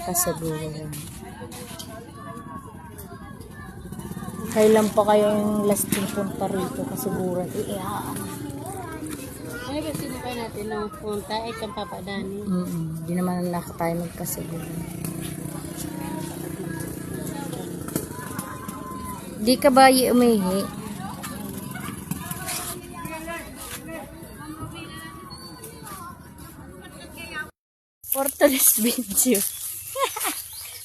Kasaguran. Kailan pa kayong last yung punta rito Kasaguran? Ay, kasi na kayo natin ng punta ay kang papadani. Hindi naman nakatayo magkasaguran. Di ka ba umihi? For today's video.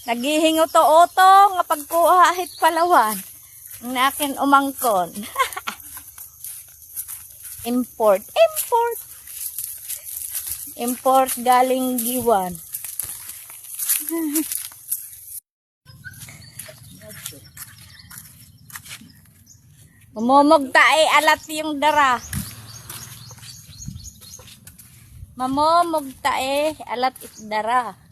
Naghihingo to otong nga pagkuha ahit Palawan. Ang akin umangkon. Import. Import galing Giwan. Mamumugta alat yung dara. Mamumugta alat ikdara.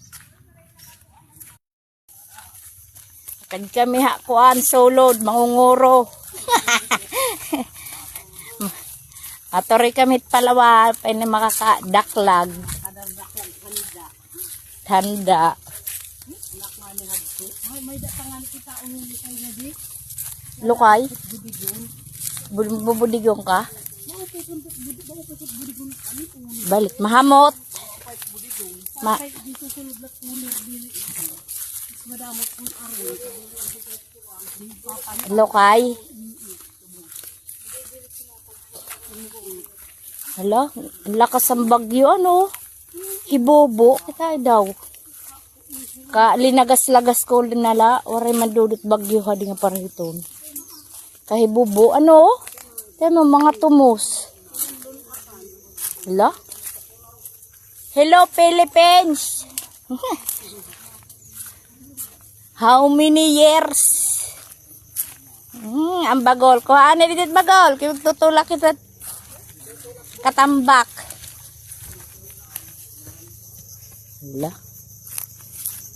Kan kami hakuan solod mangunguro. Atori kami Palawan pa ni makakadaklag. Handa. Lukay? Bubudigong ka? Balik mahamot. Lokay. Hala, ang lakas ang bagyo ano. Hibobo kita daw. Ka linagas-lagas ko linala, oray mandudot bagyo hadi nga pariton. Kahibobo ano? Temo mga tumos. Hala. Hello Philippines. How many years? Ang bagol ko. Ano dito bagol? Tutulak kita katambak. Hala.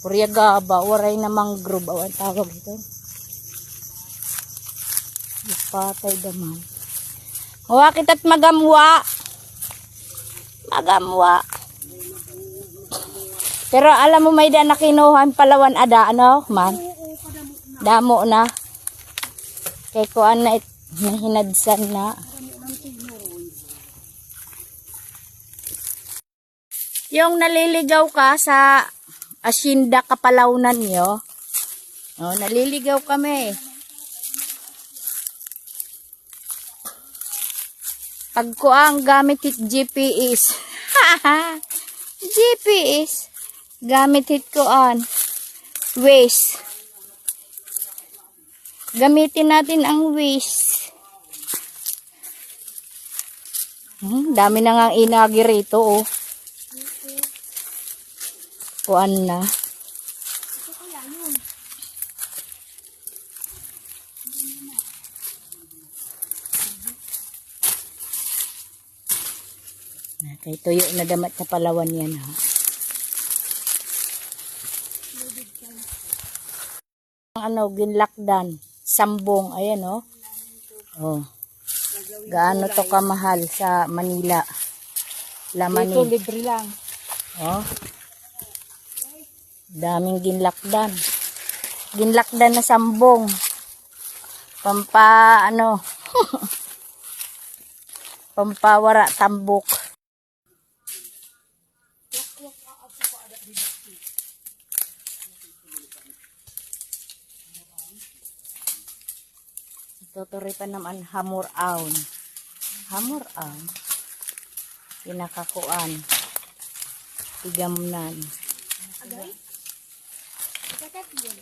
Purya gaba. Waray na mangrove. Awan tawag ito. Patay daman. Huwa kita't magamwa. Magamwa. Pero alam mo may na kinuhan Palawan ada ano man. Damo na. Kay kuan na hinadsan na. Yung naliligaw ka sa Asyenda Kapalawnan nyo. Oh, naliligaw kami. Pag kuang gamit it GPS. GPS. Gamit it kuan. Waste. Gamitin natin ang waste. Dami na nga inagi rito oh. Kuan na. Kay tuyo na damat sa Palawan yan ha. Ano, ginlakdan. Sambong, ayan oh. Oh. Gaano to kamahal sa Manila? Laman Ito libre lang. Oh. Daming ginlakdan. Ginlakdan na sambong. Pampa ano. Pampawara tambok. Tuturi pa naman hamuraon. Hamuraon. Pinakakuan. Tigamnan. Agay? Kakat yun.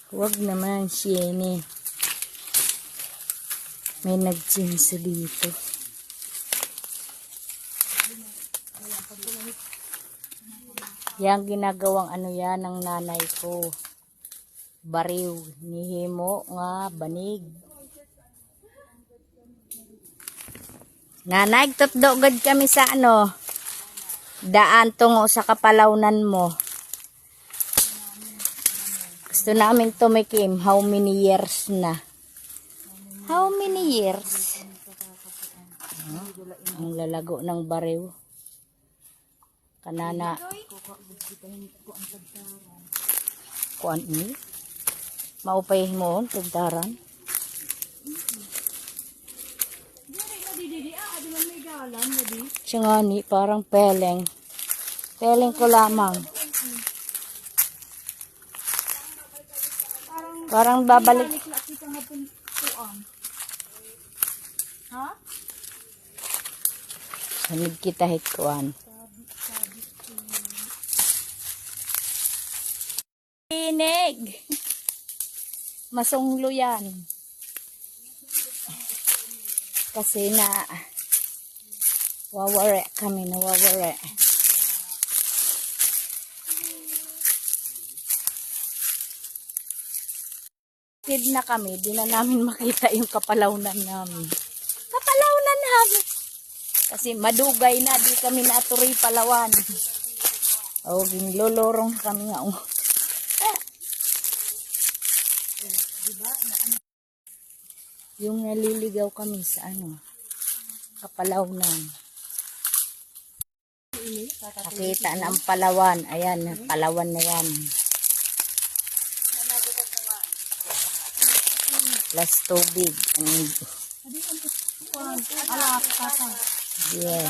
Huwag naman, Shene. May nagchinso dito. Yan ginagawang ano yan ng nanay ko. Bariw ni Himo nga banig. Nanay, tutdogad kami sa ano, daan tungo sa kapalawnan mo. Gusto namin tumikim, how many years na? How many years? Ang lalago ng bariw. Kanana. Kuan ni? Maupay mo, tagdaran. Siya nga ni, parang peleng. Peleng ko lamang. Parang babalik. Sanig kita hikuan. Inig. Masunglo yan. Kasi na waware kami, nawaware. Tid na kami, di na namin makita yung kapalawnan namin. Kapalawnan namin. Kasi madugay na, di kami natuloy palawan. O, ginlolorong kami nga. Yung naliligaw kami sa ano, kapalawnan. Nakita na ang Palawan. Ayan, Palawan na yan. Plus tubig. Yeah.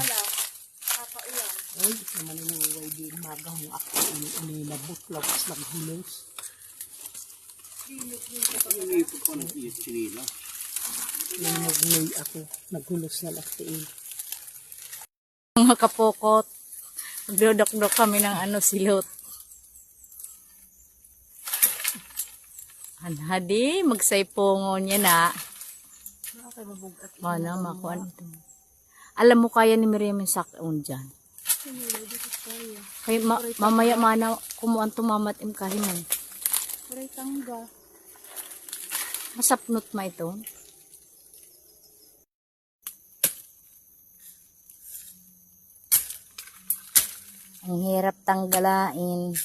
Ay, naman yung way di magahong ako ini nabutlag lang hulos. Nagnoy ako, naghulos na laktiin. Mga kapokot. Magdodok-dok kami ng ano silot. Anhadi, magsaypongo niya na. Mana, makuan ito. Alam mo kaya ni Miriam yung sakon dyan. Kaya mamaya mana kumuan tumamat im kahiman. Masapnot ma ito. Ang hirap tanggalain.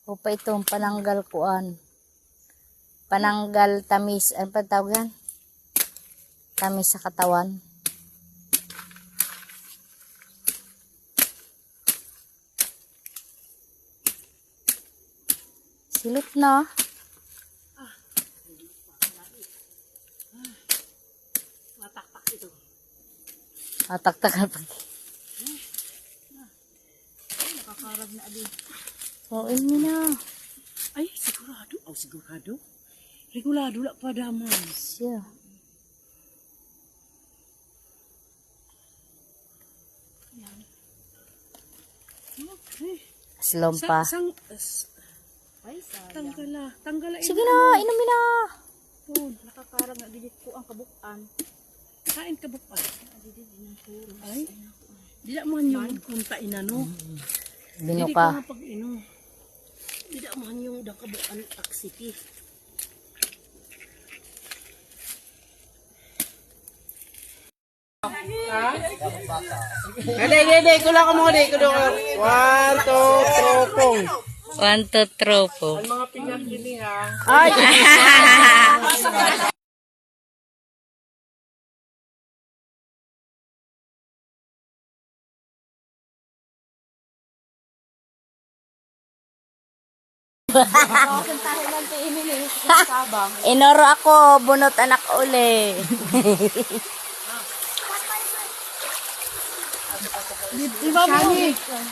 Upa itong pananggal kuan. Pananggal tamis. Ano pa tawag yan? Tamis sa katawan. Silot na. Matakpak ito. Atak-tak na pag. Nakakarag na adi. Oo, ilmi na. Ay, sigurado. Oh, sigurado. Regulado lang pa daman. Siya. Okay. Slom pa. Tanggala. Sige na, inumin na. Oh, nakakarag na dili ko ang kabukan. Kain kabukan. Ay, dila man yung kunta inano. Bino Dili ka. nga pag ino. Dila man yung dakabukan aksiti. Dede, kulang mo de, kudo. 1 2 tropong. 1, 2, tropo. Mga pingat ini ha. Ay. Inoro ako, bunot anak uli.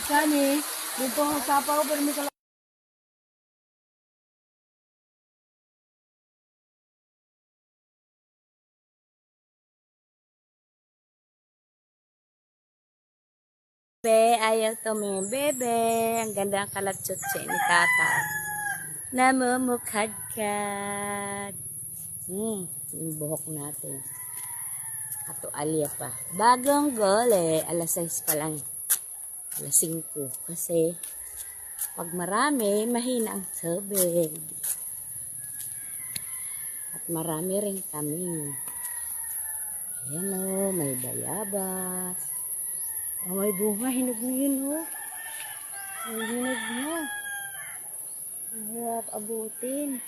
Sani, dito sa pa ko pero may Bebe, ayaw to may bebe. Ang ganda ang kalatsutsi ni tata. Namumukhadkad. Yung buhok natin. Katualya pa. Bagong gole. Alas 6 pa lang. Alas 5. Kasi, pag marami, mahina ang tubig. At marami rin kami. Ayan o, may bayabas. Oh, may bunga. Hinog na yun o. May hinog na. Ang hirap abutin.